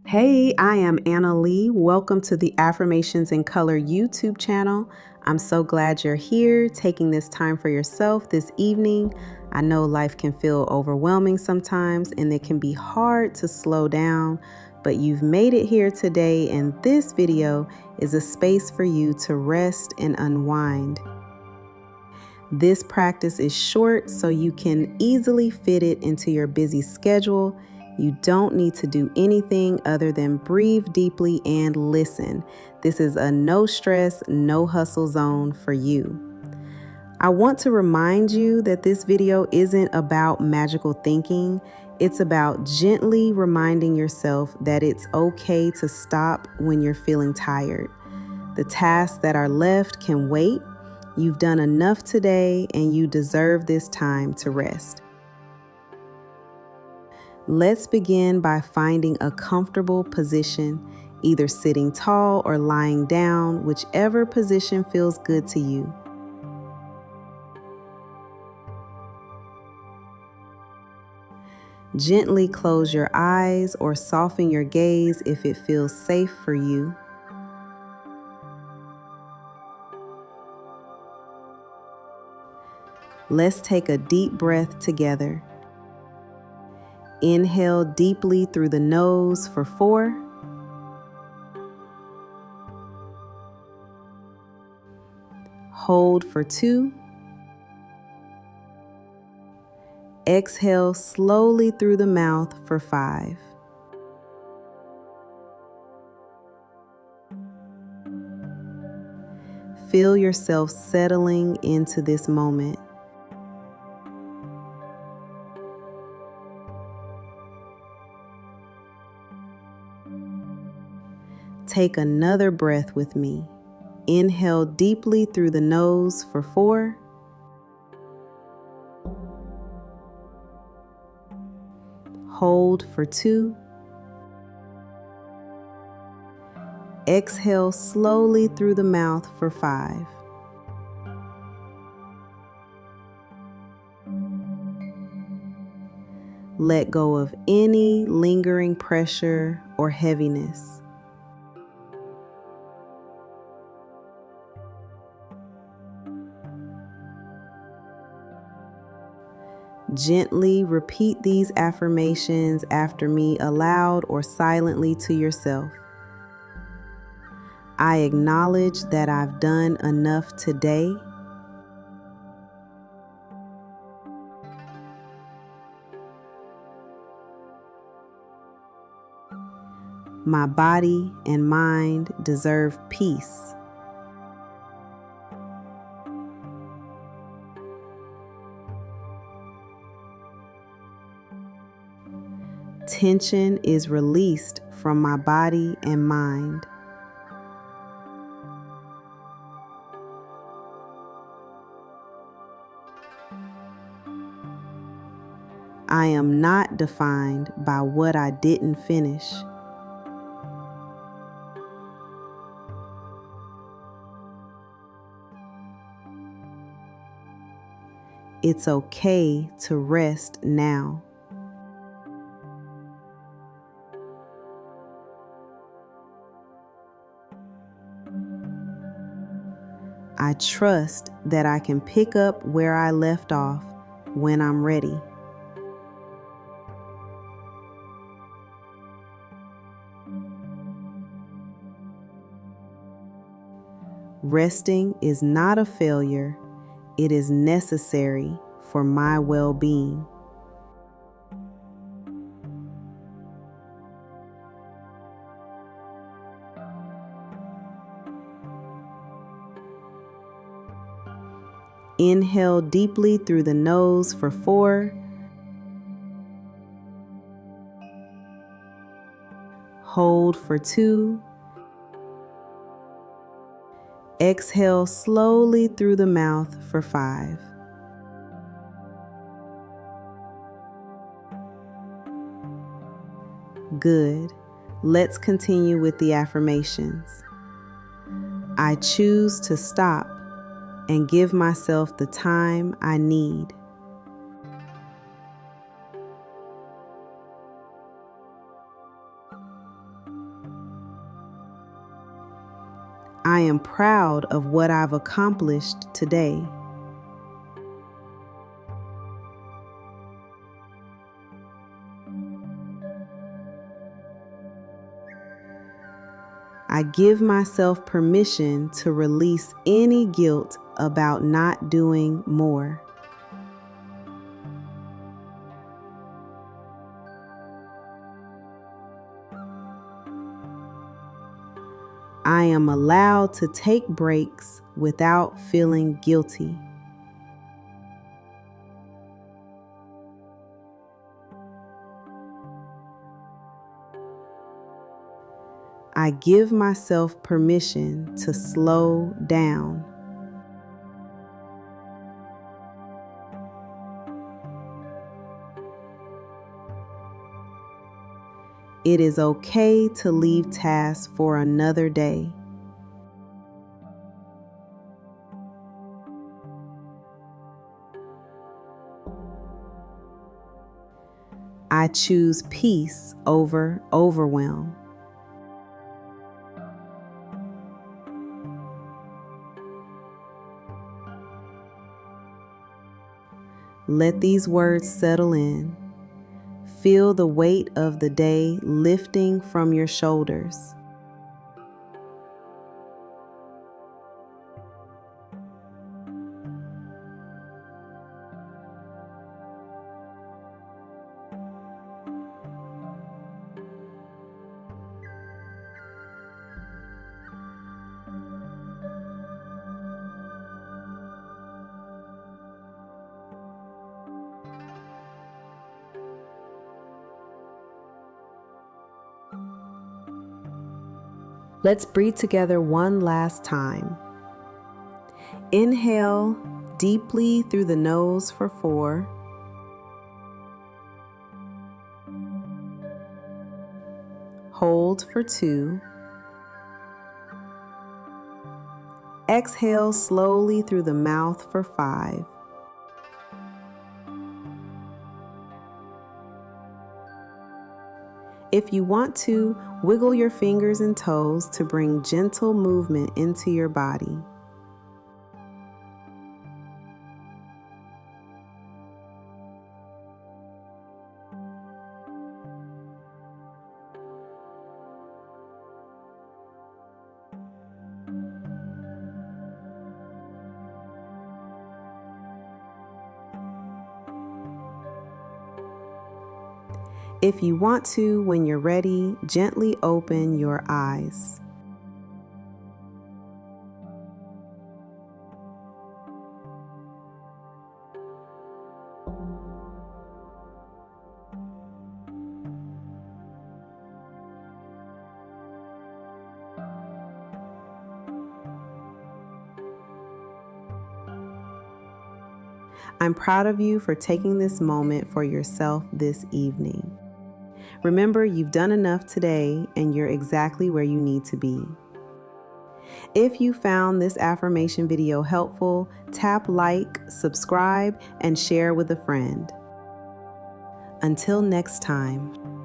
Hey, I am Anna Lee. Welcome to the Affirmations in Color YouTube channel. I'm so glad you're here taking this time for yourself this evening. I know life can feel overwhelming sometimes and it can be hard to slow down, but you've made it here today, and this video is a space for you to rest and unwind. This practice is short, so you can easily fit it into your busy schedule. You don't need to do anything other than breathe deeply and listen. This is a no stress, no hustle zone for you. I want to remind you that this video isn't about magical thinking. It's about gently reminding yourself that it's okay to stop when you're feeling tired. The tasks that are left can wait. You've done enough today, and you deserve this time to rest. Let's begin by finding a comfortable position, either sitting tall or lying down, whichever position feels good to you. Gently close your eyes or soften your gaze if it feels safe for you. Let's take a deep breath together. Inhale deeply through the nose for 4. Hold for 2. Exhale slowly through the mouth for 5. Feel yourself settling into this moment. Take another breath with me. Inhale deeply through the nose for 4. Hold for 2. Exhale slowly through the mouth for 5. Let go of any lingering pressure or heaviness. Gently repeat these affirmations after me aloud or silently to yourself. I acknowledge that I've done enough today. My body and mind deserve peace. Tension is released from my body and mind. I am not defined by what I didn't finish. It's okay to rest now. I trust that I can pick up where I left off when I'm ready. Resting is not a failure. It is necessary for my well-being. Inhale deeply through the nose for 4. Hold for 2. Exhale slowly through the mouth for 5. Good. Let's continue with the affirmations. I choose to stop and give myself the time I need. I am proud of what I've accomplished today. I give myself permission to release any guilt about not doing more. I am allowed to take breaks without feeling guilty. I give myself permission to slow down. It is okay to leave tasks for another day. I choose peace over overwhelm. Let these words settle in. Feel the weight of the day lifting from your shoulders. Let's breathe together one last time. Inhale deeply through the nose for 4. Hold for 2. Exhale slowly through the mouth for 5. If you want to, wiggle your fingers and toes to bring gentle movement into your body. If you want to, when you're ready, gently open your eyes. I'm proud of you for taking this moment for yourself this evening. Remember, you've done enough today and you're exactly where you need to be. If you found this affirmation video helpful, tap like, subscribe, and share with a friend. Until next time.